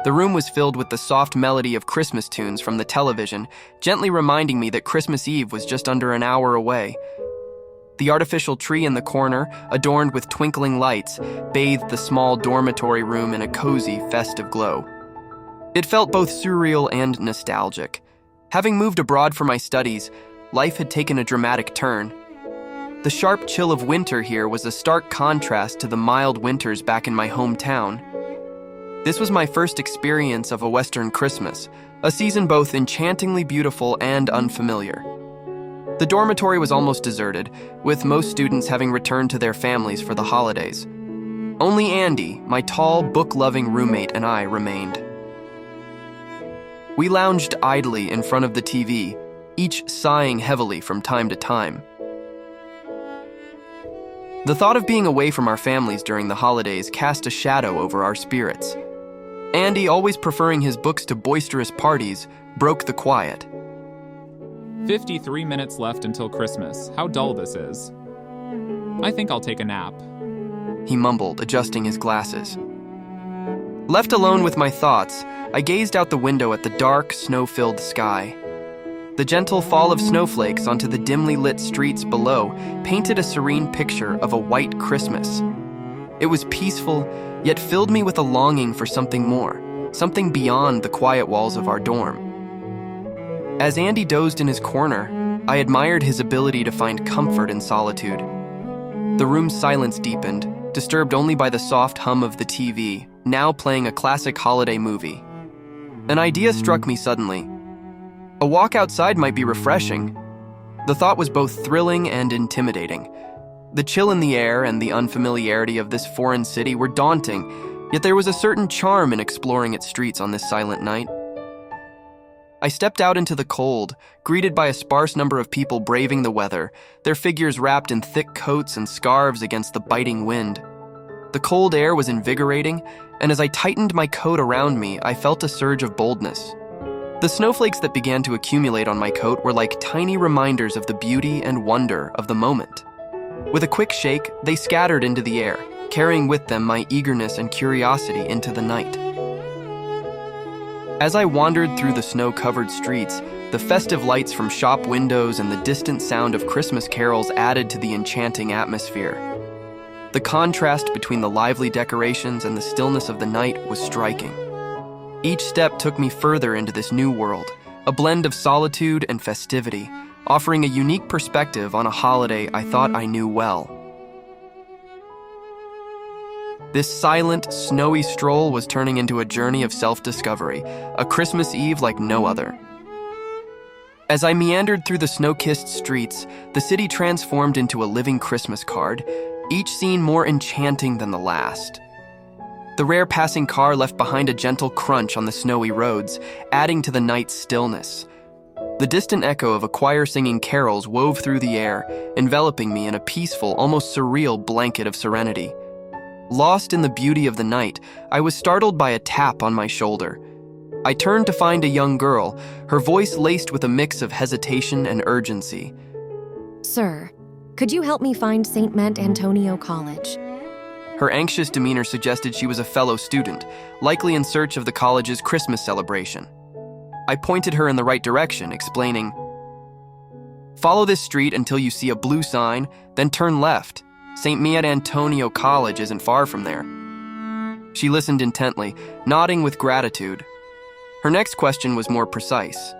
The room was filled with the soft melody of Christmas tunes from the television, gently reminding me that Christmas Eve was just under an hour away. The artificial tree in the corner, adorned with twinkling lights, bathed the small dormitory room in a cozy, festive glow. It felt both surreal and nostalgic. Having moved abroad for my studies, life had taken a dramatic turn. The sharp chill of winter here was a stark contrast to the mild winters back in my hometown. This was my first experience of a Western Christmas, a season both enchantingly beautiful and unfamiliar. The dormitory was almost deserted, with most students having returned to their families for the holidays. Only Andy, my tall, book-loving roommate, and I remained. We lounged idly in front of the TV, each sighing heavily from time to time. The thought of being away from our families during the holidays cast a shadow over our spirits. Andy, always preferring his books to boisterous parties, broke the quiet. 53 minutes left until Christmas. How dull this is. I think I'll take a nap. He mumbled, adjusting his glasses. Left alone with my thoughts, I gazed out the window at the dark, snow-filled sky. The gentle fall of snowflakes onto the dimly lit streets below painted a serene picture of a white Christmas. It was peaceful, yet filled me with a longing for something more, something beyond the quiet walls of our dorm. As Andy dozed in his corner, I admired his ability to find comfort in solitude. The room's silence deepened, disturbed only by the soft hum of the TV, now playing a classic holiday movie. An idea struck me suddenly. A walk outside might be refreshing. The thought was both thrilling and intimidating. The chill in the air and the unfamiliarity of this foreign city were daunting, yet there was a certain charm in exploring its streets on this silent night. I stepped out into the cold, greeted by a sparse number of people braving the weather, their figures wrapped in thick coats and scarves against the biting wind. The cold air was invigorating, and as I tightened my coat around me, I felt a surge of boldness. The snowflakes that began to accumulate on my coat were like tiny reminders of the beauty and wonder of the moment. With a quick shake, they scattered into the air, carrying with them my eagerness and curiosity into the night. As I wandered through the snow-covered streets, the festive lights from shop windows and the distant sound of Christmas carols added to the enchanting atmosphere. The contrast between the lively decorations and the stillness of the night was striking. Each step took me further into this new world, a blend of solitude and festivity, offering a unique perspective on a holiday I thought I knew well. This silent, snowy stroll was turning into a journey of self-discovery, a Christmas Eve like no other. As I meandered through the snow-kissed streets, the city transformed into a living Christmas card, each scene more enchanting than the last. The rare passing car left behind a gentle crunch on the snowy roads, adding to the night's stillness. The distant echo of a choir singing carols wove through the air, enveloping me in a peaceful, almost surreal blanket of serenity. Lost in the beauty of the night, I was startled by a tap on my shoulder. I turned to find a young girl, her voice laced with a mix of hesitation and urgency. Sir, could you help me find St. Antonio College? Her anxious demeanor suggested she was a fellow student, likely in search of the college's Christmas celebration. I pointed her in the right direction, explaining, "Follow this street until you see a blue sign, then turn left. St. Antonio College isn't far from there." She listened intently, nodding with gratitude. Her next question was more precise.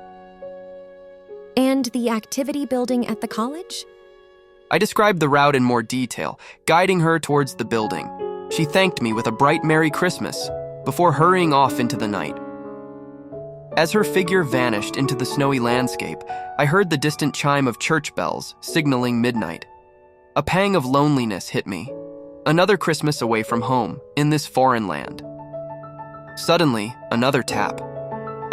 And the activity building at the college? I described the route in more detail, guiding her towards the building. She thanked me with a bright Merry Christmas before hurrying off into the night. As her figure vanished into the snowy landscape, I heard the distant chime of church bells, signaling midnight. A pang of loneliness hit me. Another Christmas away from home, in this foreign land. Suddenly, another tap.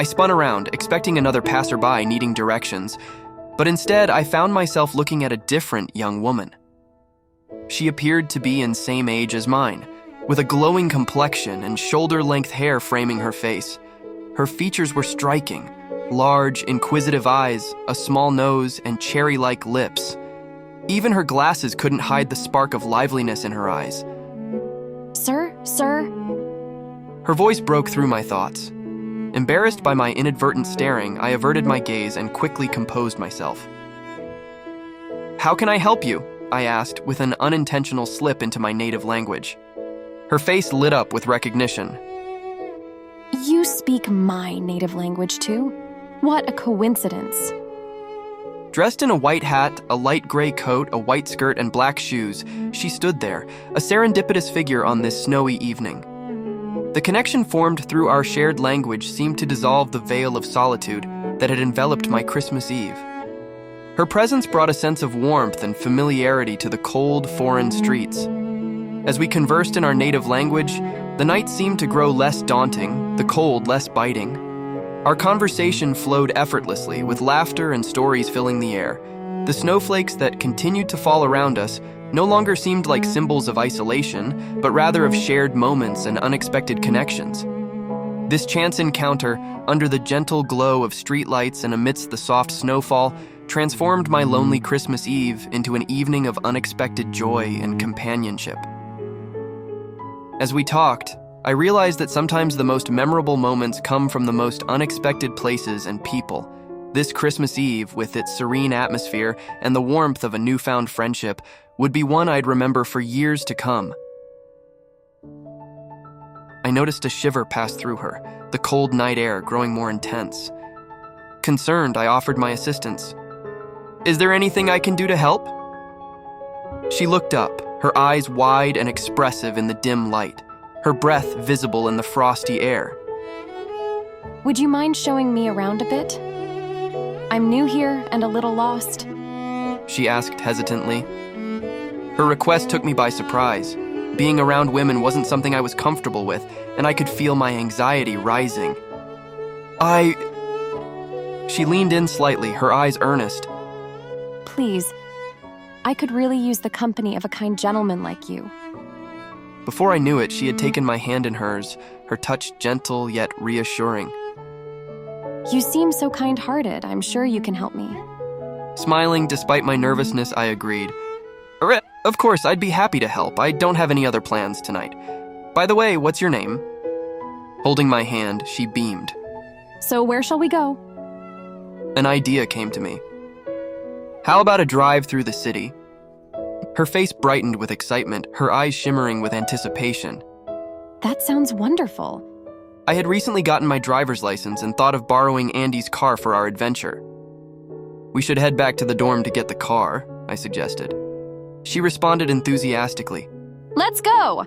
I spun around, expecting another passerby needing directions, but instead I found myself looking at a different young woman. She appeared to be in same age as mine, with a glowing complexion and shoulder-length hair framing her face. Her features were striking, large, inquisitive eyes, a small nose, and cherry-like lips. Even her glasses couldn't hide the spark of liveliness in her eyes. Sir? Her voice broke through my thoughts. Embarrassed by my inadvertent staring, I averted my gaze and quickly composed myself. "How can I help you?" I asked with an unintentional slip into my native language. Her face lit up with recognition. You speak my native language too? What a coincidence. Dressed in a white hat, a light gray coat, a white skirt, and black shoes, she stood there, a serendipitous figure on this snowy evening. The connection formed through our shared language seemed to dissolve the veil of solitude that had enveloped my Christmas Eve. Her presence brought a sense of warmth and familiarity to the cold, foreign streets. As we conversed in our native language, the night seemed to grow less daunting, the cold less biting. Our conversation flowed effortlessly, with laughter and stories filling the air. The snowflakes that continued to fall around us no longer seemed like symbols of isolation, but rather of shared moments and unexpected connections. This chance encounter, under the gentle glow of streetlights and amidst the soft snowfall, transformed my lonely Christmas Eve into an evening of unexpected joy and companionship. As we talked, I realized that sometimes the most memorable moments come from the most unexpected places and people. This Christmas Eve, with its serene atmosphere and the warmth of a newfound friendship, would be one I'd remember for years to come. I noticed a shiver pass through her, the cold night air growing more intense. Concerned, I offered my assistance. "Is there anything I can do to help?" She looked up, her eyes wide and expressive in the dim light, her breath visible in the frosty air. Would you mind showing me around a bit? I'm new here and a little lost. She asked hesitantly. Her request took me by surprise. Being around women wasn't something I was comfortable with, and I could feel my anxiety rising. She leaned in slightly, her eyes earnest. Please, I could really use the company of a kind gentleman like you. Before I knew it, she had taken my hand in hers, her touch gentle yet reassuring. You seem so kind-hearted. I'm sure you can help me. Smiling despite my nervousness, I agreed. Of course, I'd be happy to help. I don't have any other plans tonight. By the way, what's your name? Holding my hand, she beamed. So where shall we go? An idea came to me. How about a drive through the city? Her face brightened with excitement, her eyes shimmering with anticipation. That sounds wonderful. I had recently gotten my driver's license and thought of borrowing Andy's car for our adventure. We should head back to the dorm to get the car, I suggested. She responded enthusiastically. Let's go!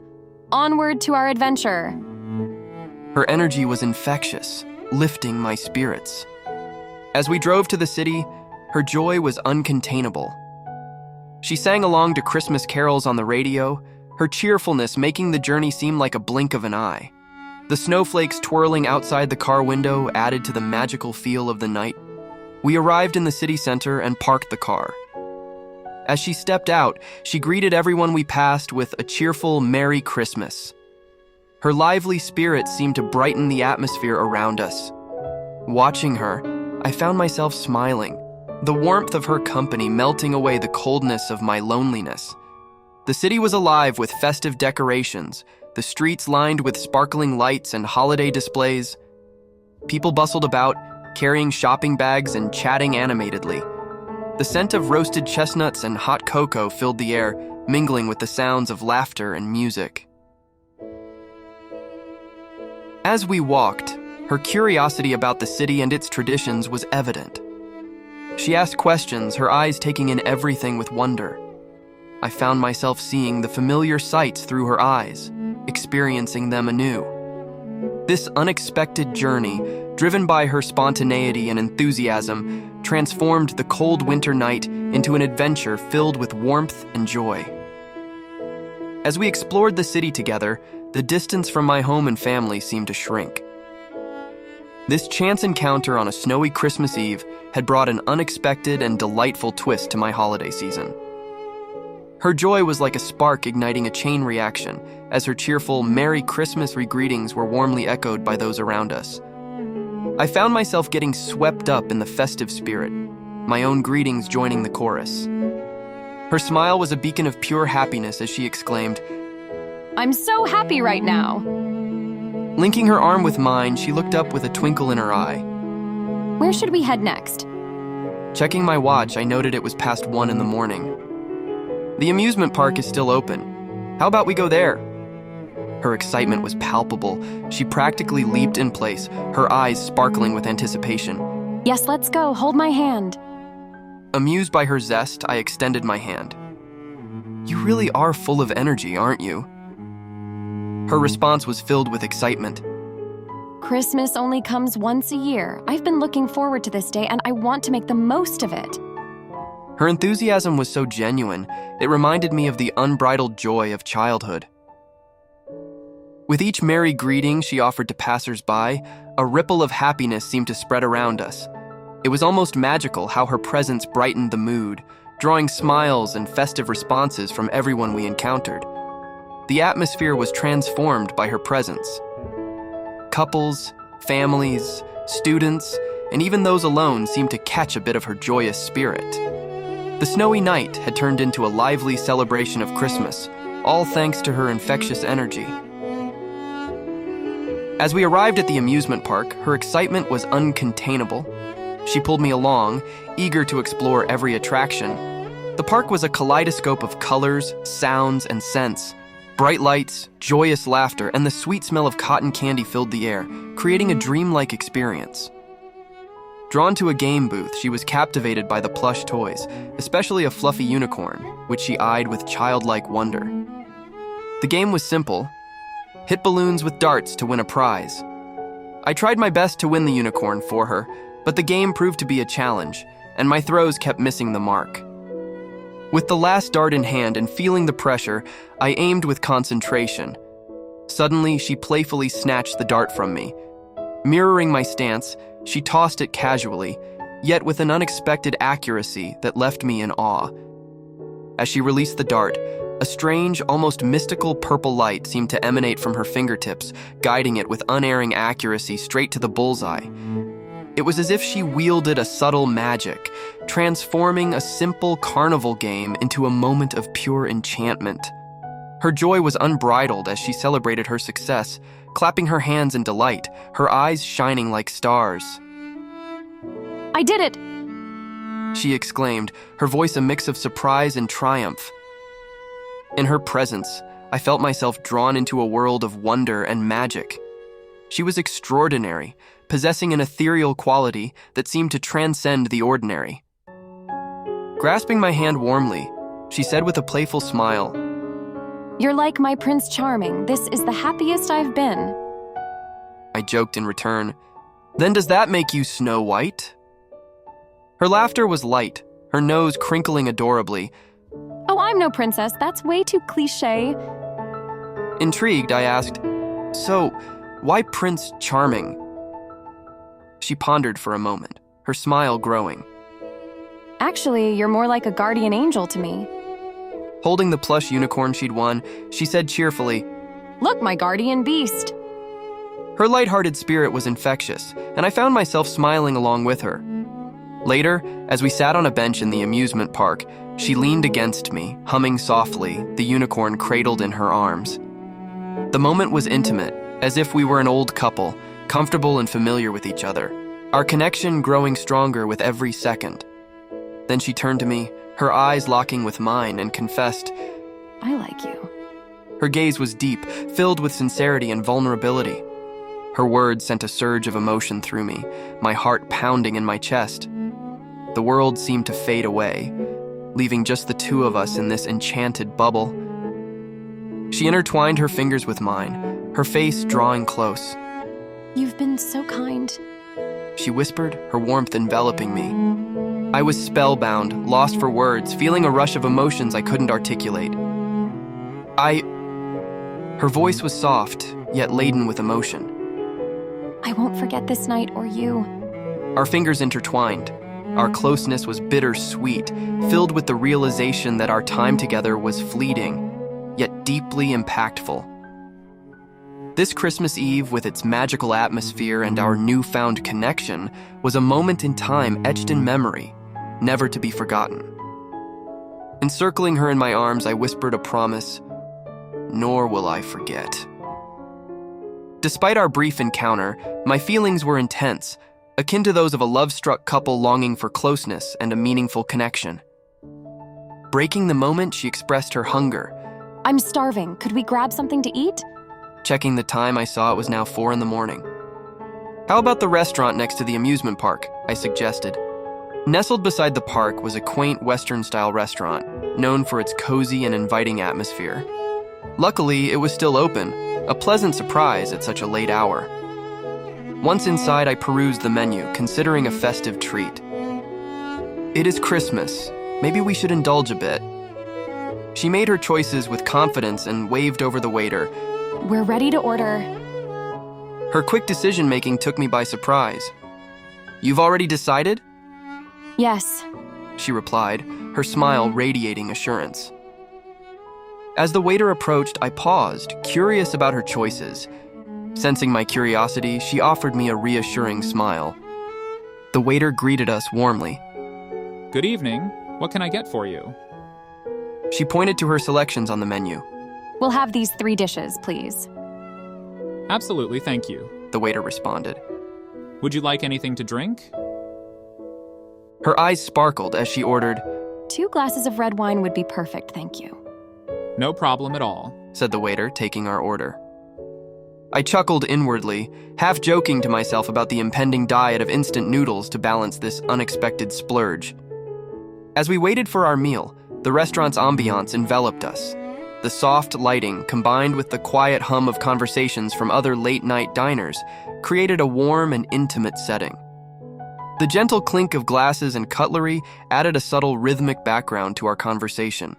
Onward to our adventure. Her energy was infectious, lifting my spirits. As we drove to the city, her joy was uncontainable. She sang along to Christmas carols on the radio, her cheerfulness making the journey seem like a blink of an eye. The snowflakes twirling outside the car window added to the magical feel of the night. We arrived in the city center and parked the car. As she stepped out, she greeted everyone we passed with a cheerful Merry Christmas. Her lively spirit seemed to brighten the atmosphere around us. Watching her, I found myself smiling, the warmth of her company melting away the coldness of my loneliness. The city was alive with festive decorations, the streets lined with sparkling lights and holiday displays. People bustled about, carrying shopping bags and chatting animatedly. The scent of roasted chestnuts and hot cocoa filled the air, mingling with the sounds of laughter and music. As we walked, her curiosity about the city and its traditions was evident. She asked questions, her eyes taking in everything with wonder. I found myself seeing the familiar sights through her eyes, experiencing them anew. This unexpected journey, driven by her spontaneity and enthusiasm, transformed the cold winter night into an adventure filled with warmth and joy. As we explored the city together, the distance from my home and family seemed to shrink. This chance encounter on a snowy Christmas Eve had brought an unexpected and delightful twist to my holiday season. Her joy was like a spark igniting a chain reaction, as her cheerful Merry Christmas greetings were warmly echoed by those around us. I found myself getting swept up in the festive spirit, my own greetings joining the chorus. Her smile was a beacon of pure happiness as she exclaimed, I'm so happy right now. Linking her arm with mine, she looked up with a twinkle in her eye. Where should we head next? Checking my watch, I noted it was past 1 in the morning. The amusement park is still open. How about we go there? Her excitement was palpable. She practically leaped in place, her eyes sparkling with anticipation. Yes, let's go. Hold my hand. Amused by her zest, I extended my hand. You really are full of energy, aren't you? Her response was filled with excitement. Christmas only comes once a year. I've been looking forward to this day, and I want to make the most of it. Her enthusiasm was so genuine, it reminded me of the unbridled joy of childhood. With each merry greeting she offered to passers-by, a ripple of happiness seemed to spread around us. It was almost magical how her presence brightened the mood, drawing smiles and festive responses from everyone we encountered. The atmosphere was transformed by her presence. Couples, families, students, and even those alone seemed to catch a bit of her joyous spirit. The snowy night had turned into a lively celebration of Christmas, all thanks to her infectious energy. As we arrived at the amusement park, her excitement was uncontainable. She pulled me along, eager to explore every attraction. The park was a kaleidoscope of colors, sounds, and scents. Bright lights, joyous laughter, and the sweet smell of cotton candy filled the air, creating a dreamlike experience. Drawn to a game booth, she was captivated by the plush toys, especially a fluffy unicorn, which she eyed with childlike wonder. The game was simple. Hit balloons with darts to win a prize. I tried my best to win the unicorn for her, but the game proved to be a challenge, and my throws kept missing the mark. With the last dart in hand and feeling the pressure, I aimed with concentration. Suddenly, she playfully snatched the dart from me. Mirroring my stance, she tossed it casually, yet with an unexpected accuracy that left me in awe. As she released the dart, a strange, almost mystical purple light seemed to emanate from her fingertips, guiding it with unerring accuracy straight to the bullseye. It was as if she wielded a subtle magic, transforming a simple carnival game into a moment of pure enchantment. Her joy was unbridled as she celebrated her success, clapping her hands in delight, her eyes shining like stars. I did it! She exclaimed, her voice a mix of surprise and triumph. In her presence, I felt myself drawn into a world of wonder and magic. She was extraordinary, possessing an ethereal quality that seemed to transcend the ordinary. Grasping my hand warmly, she said with a playful smile, You're like my Prince Charming. This is the happiest I've been. I joked in return. Then does that make you Snow White? Her laughter was light, her nose crinkling adorably. Oh, I'm no princess. That's way too cliché. Intrigued, I asked, So, why Prince Charming? She pondered for a moment, her smile growing. Actually, you're more like a guardian angel to me. Holding the plush unicorn she'd won, she said cheerfully, Look, my guardian beast. Her lighthearted spirit was infectious, and I found myself smiling along with her. Later, as we sat on a bench in the amusement park, she leaned against me, humming softly, the unicorn cradled in her arms. The moment was intimate, as if we were an old couple, comfortable and familiar with each other, our connection growing stronger with every second. Then she turned to me, her eyes locking with mine, and confessed, I like you. Her gaze was deep, filled with sincerity and vulnerability. Her words sent a surge of emotion through me, my heart pounding in my chest. The world seemed to fade away, leaving just the two of us in this enchanted bubble. She intertwined her fingers with mine, her face drawing close. You've been so kind. She whispered, her warmth enveloping me. I was spellbound, lost for words, feeling a rush of emotions I couldn't articulate. Her voice was soft, yet laden with emotion. I won't forget this night or you. Our fingers intertwined. Our closeness was bittersweet, filled with the realization that our time together was fleeting, yet deeply impactful. This Christmas Eve, with its magical atmosphere and our newfound connection, was a moment in time etched in memory, never to be forgotten. Encircling her in my arms, I whispered a promise, nor will I forget. Despite our brief encounter, my feelings were intense, akin to those of a love-struck couple longing for closeness and a meaningful connection. Breaking the moment, she expressed her hunger. I'm starving. Could we grab something to eat? Checking the time, I saw it was now 4 in the morning. How about the restaurant next to the amusement park? I suggested. Nestled beside the park was a quaint Western-style restaurant, known for its cozy and inviting atmosphere. Luckily, it was still open, a pleasant surprise at such a late hour. Once inside, I perused the menu, considering a festive treat. It is Christmas. Maybe we should indulge a bit. She made her choices with confidence and waved over the waiter. We're ready to order. Her quick decision-making took me by surprise. You've already decided? Yes. She replied, her smile radiating assurance. As the waiter approached, I paused, curious about her choices. Sensing my curiosity, she offered me a reassuring smile. The waiter greeted us warmly. Good evening. What can I get for you? She pointed to her selections on the menu. We'll have these 3 dishes, please. Absolutely, thank you. The waiter responded. Would you like anything to drink? Her eyes sparkled as she ordered, 2 glasses of red wine would be perfect, thank you. No problem at all, said the waiter, taking our order. I chuckled inwardly, half joking to myself about the impending diet of instant noodles to balance this unexpected splurge. As we waited for our meal, the restaurant's ambiance enveloped us. The soft lighting, combined with the quiet hum of conversations from other late-night diners, created a warm and intimate setting. The gentle clink of glasses and cutlery added a subtle rhythmic background to our conversation.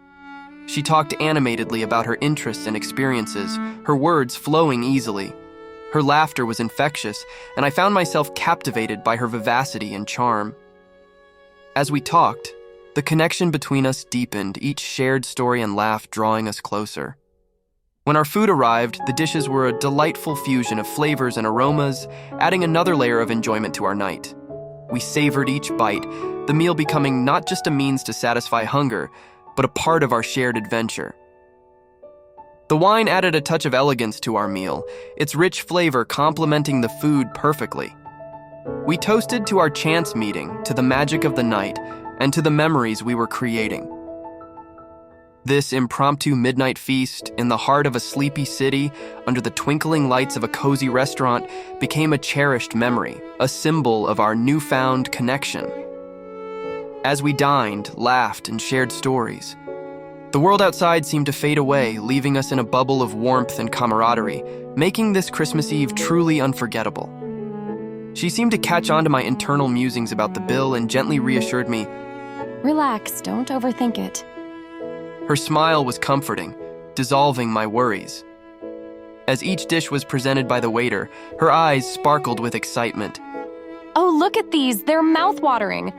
She talked animatedly about her interests and experiences, her words flowing easily. Her laughter was infectious, and I found myself captivated by her vivacity and charm. As we talked, the connection between us deepened, each shared story and laugh drawing us closer. When our food arrived, the dishes were a delightful fusion of flavors and aromas, adding another layer of enjoyment to our night. We savored each bite, the meal becoming not just a means to satisfy hunger, but a part of our shared adventure. The wine added a touch of elegance to our meal, its rich flavor complementing the food perfectly. We toasted to our chance meeting, to the magic of the night, and to the memories we were creating. This impromptu midnight feast in the heart of a sleepy city, under the twinkling lights of a cozy restaurant, became a cherished memory, a symbol of our newfound connection. As we dined, laughed, and shared stories, the world outside seemed to fade away, leaving us in a bubble of warmth and camaraderie, making this Christmas Eve truly unforgettable. She seemed to catch on to my internal musings about the bill and gently reassured me. Relax, don't overthink it. Her smile was comforting, dissolving my worries. As each dish was presented by the waiter, her eyes sparkled with excitement. Oh, look at these, they're mouth-watering.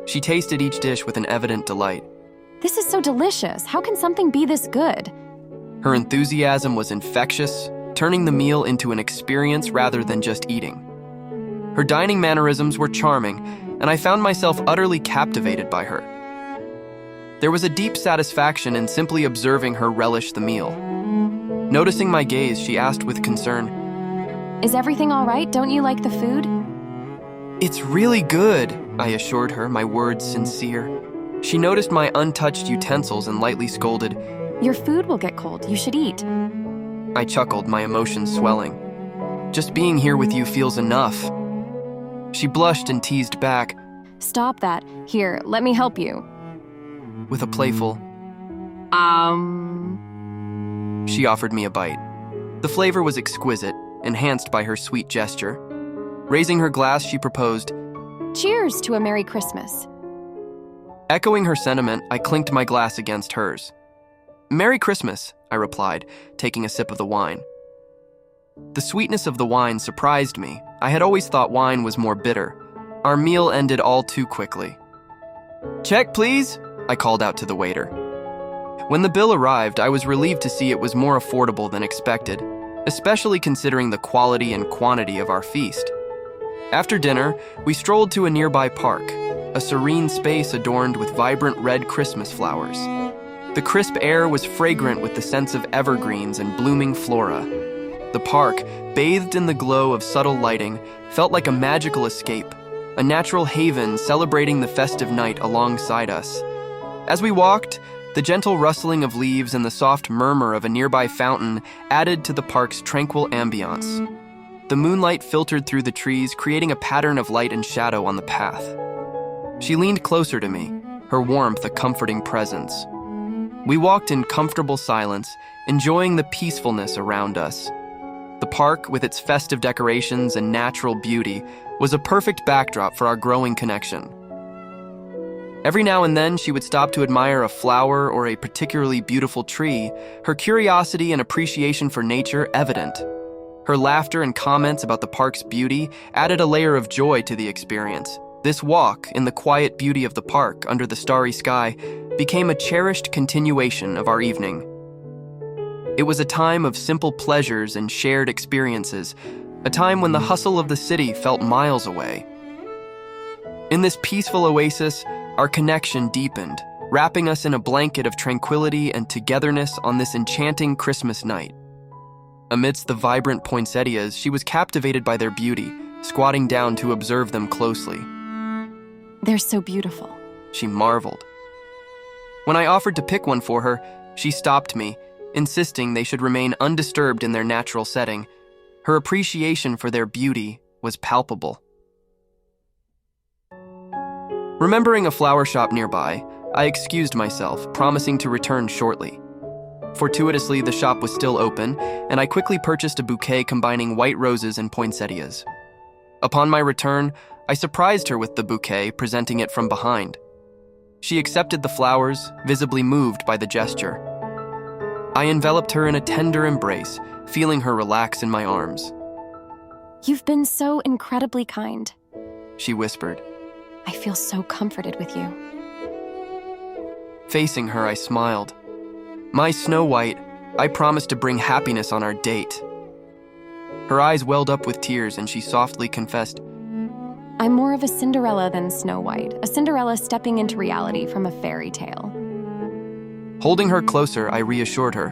She tasted each dish with an evident delight. This is so delicious. How can something be this good? Her enthusiasm was infectious, turning the meal into an experience rather than just eating. Her dining mannerisms were charming, and I found myself utterly captivated by her. There was a deep satisfaction in simply observing her relish the meal. Noticing my gaze, she asked with concern, Is everything all right? Don't you like the food? It's really good, I assured her, my words sincere. She noticed my untouched utensils and lightly scolded, Your food will get cold. You should eat. I chuckled, my emotions swelling. Just being here with you feels enough. She blushed and teased back. Stop that. Here, let me help you. With a playful, she offered me a bite. The flavor was exquisite, enhanced by her sweet gesture. Raising her glass, she proposed, Cheers to a Merry Christmas. Echoing her sentiment, I clinked my glass against hers. Merry Christmas, I replied, taking a sip of the wine. The sweetness of the wine surprised me. I had always thought wine was more bitter. Our meal ended all too quickly. Check, please, I called out to the waiter. When the bill arrived, I was relieved to see it was more affordable than expected, especially considering the quality and quantity of our feast. After dinner, we strolled to a nearby park, a serene space adorned with vibrant red Christmas flowers. The crisp air was fragrant with the scents of evergreens and blooming flora. The park, bathed in the glow of subtle lighting, felt like a magical escape, a natural haven celebrating the festive night alongside us. As we walked, the gentle rustling of leaves and the soft murmur of a nearby fountain added to the park's tranquil ambiance. The moonlight filtered through the trees, creating a pattern of light and shadow on the path. She leaned closer to me, her warmth a comforting presence. We walked in comfortable silence, enjoying the peacefulness around us. The park, with its festive decorations and natural beauty, was a perfect backdrop for our growing connection. Every now and then, she would stop to admire a flower or a particularly beautiful tree, her curiosity and appreciation for nature evident. Her laughter and comments about the park's beauty added a layer of joy to the experience. This walk, in the quiet beauty of the park under the starry sky, became a cherished continuation of our evening. It was a time of simple pleasures and shared experiences, a time when the hustle of the city felt miles away. In this peaceful oasis, our connection deepened, wrapping us in a blanket of tranquility and togetherness on this enchanting Christmas night. Amidst the vibrant poinsettias, she was captivated by their beauty, squatting down to observe them closely. They're so beautiful. She marveled. When I offered to pick one for her, she stopped me, insisting they should remain undisturbed in their natural setting. Her appreciation for their beauty was palpable. Remembering a flower shop nearby, I excused myself, promising to return shortly. Fortuitously, the shop was still open, and I quickly purchased a bouquet combining white roses and poinsettias. Upon my return, I surprised her with the bouquet, presenting it from behind. She accepted the flowers, visibly moved by the gesture. I enveloped her in a tender embrace, feeling her relax in my arms. You've been so incredibly kind. She whispered. I feel so comforted with you. Facing her, I smiled. My Snow White, I promised to bring happiness on our date. Her eyes welled up with tears, and she softly confessed, I'm more of a Cinderella than Snow White, a Cinderella stepping into reality from a fairy tale. Holding her closer, I reassured her.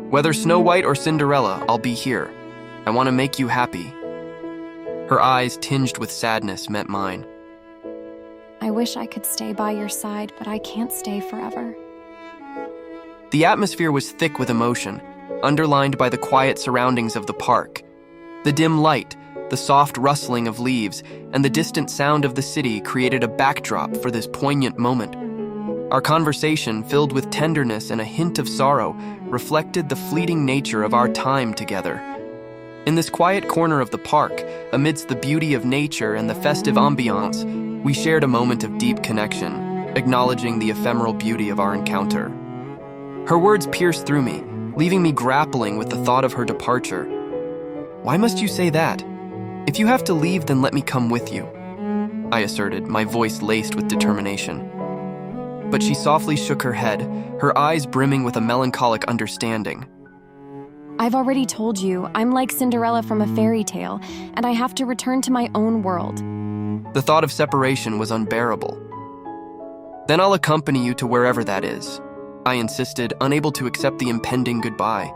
Whether Snow White or Cinderella, I'll be here. I want to make you happy. Her eyes, tinged with sadness, met mine. I wish I could stay by your side, but I can't stay forever. The atmosphere was thick with emotion, underlined by the quiet surroundings of the park. The dim light, the soft rustling of leaves, and the distant sound of the city created a backdrop for this poignant moment. Our conversation, filled with tenderness and a hint of sorrow, reflected the fleeting nature of our time together. In this quiet corner of the park, amidst the beauty of nature and the festive ambiance, we shared a moment of deep connection, acknowledging the ephemeral beauty of our encounter. Her words pierced through me, leaving me grappling with the thought of her departure. Why must you say that? If you have to leave, then let me come with you, I asserted, my voice laced with determination. But she softly shook her head, her eyes brimming with a melancholic understanding. I've already told you, I'm like Cinderella from a fairy tale, and I have to return to my own world. The thought of separation was unbearable. Then I'll accompany you to wherever that is, I insisted, unable to accept the impending goodbye.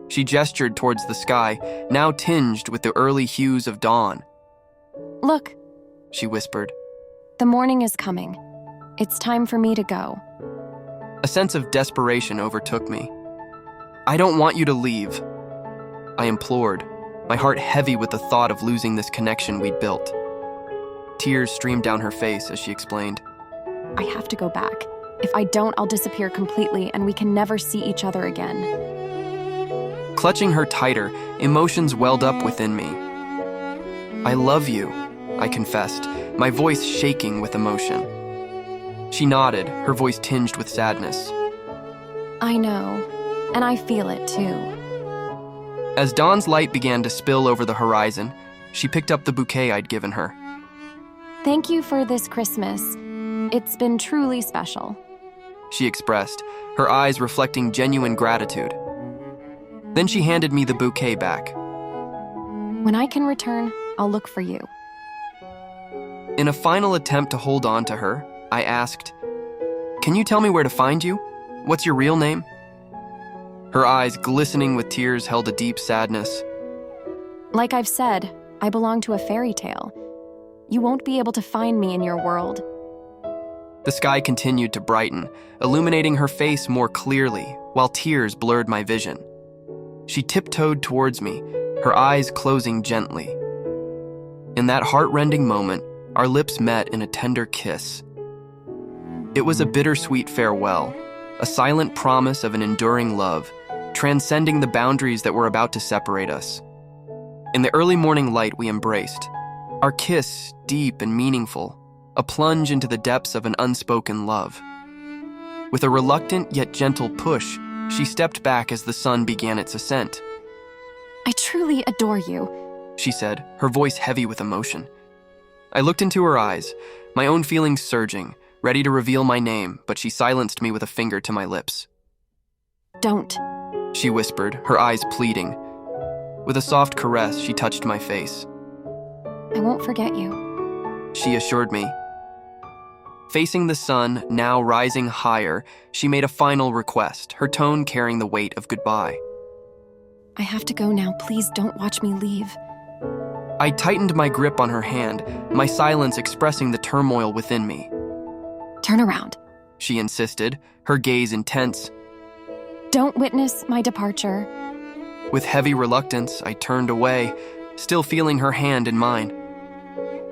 She gestured towards the sky, now tinged with the early hues of dawn. Look, she whispered. The morning is coming. It's time for me to go. A sense of desperation overtook me. I don't want you to leave, I implored, my heart heavy with the thought of losing this connection we'd built. Tears streamed down her face as she explained. I have to go back. If I don't, I'll disappear completely and we can never see each other again. Clutching her tighter, emotions welled up within me. I love you, I confessed, my voice shaking with emotion. She nodded, her voice tinged with sadness. I know, and I feel it too. As dawn's light began to spill over the horizon, she picked up the bouquet I'd given her. Thank you for this Christmas. It's been truly special, she expressed, her eyes reflecting genuine gratitude. Then she handed me the bouquet back. When I can return, I'll look for you. In a final attempt to hold on to her, I asked, Can you tell me where to find you? What's your real name? Her eyes, glistening with tears, held a deep sadness. Like I've said, I belong to a fairy tale. You won't be able to find me in your world. The sky continued to brighten, illuminating her face more clearly, while tears blurred my vision. She tiptoed towards me, her eyes closing gently. In that heart-rending moment, our lips met in a tender kiss. It was a bittersweet farewell, a silent promise of an enduring love, transcending the boundaries that were about to separate us. In the early morning light, we embraced, our kiss deep and meaningful, a plunge into the depths of an unspoken love. With a reluctant yet gentle push, she stepped back as the sun began its ascent. I truly adore you, she said, her voice heavy with emotion. I looked into her eyes, my own feelings surging, ready to reveal my name, but she silenced me with a finger to my lips. Don't. She whispered, her eyes pleading. With a soft caress, she touched my face. I won't forget you, she assured me. Facing the sun, now rising higher, she made a final request, her tone carrying the weight of goodbye. I have to go now. Please don't watch me leave. I tightened my grip on her hand, my silence expressing the turmoil within me. Turn around, she insisted, her gaze intense. Don't witness my departure. With heavy reluctance, I turned away, still feeling her hand in mine.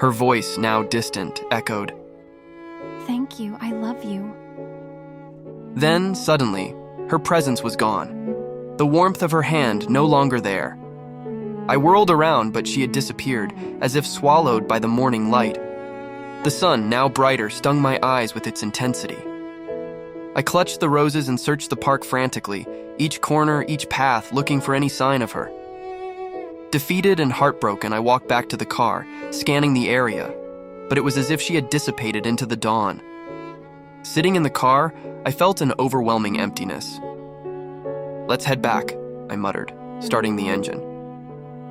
Her voice, now distant, echoed. Thank you, I love you. Then, suddenly, her presence was gone. The warmth of her hand no longer there. I whirled around, but she had disappeared, as if swallowed by the morning light. The sun, now brighter, stung my eyes with its intensity. I clutched the roses and searched the park frantically, each corner, each path, looking for any sign of her. Defeated and heartbroken, I walked back to the car, scanning the area, but it was as if she had dissipated into the dawn. Sitting in the car, I felt an overwhelming emptiness. Let's head back, I muttered, starting the engine.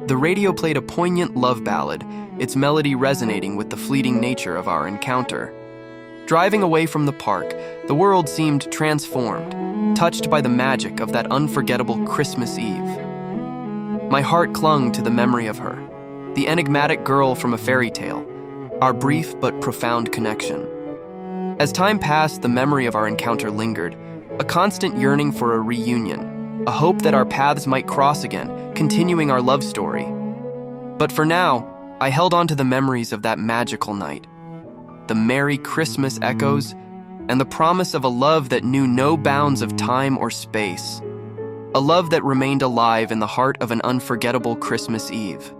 The radio played a poignant love ballad, its melody resonating with the fleeting nature of our encounter. Driving away from the park, the world seemed transformed, touched by the magic of that unforgettable Christmas Eve. My heart clung to the memory of her, the enigmatic girl from a fairy tale, our brief but profound connection. As time passed, the memory of our encounter lingered, a constant yearning for a reunion, a hope that our paths might cross again, continuing our love story. But for now, I held on to the memories of that magical night, the Merry Christmas echoes, and the promise of a love that knew no bounds of time or space, a love that remained alive in the heart of an unforgettable Christmas Eve.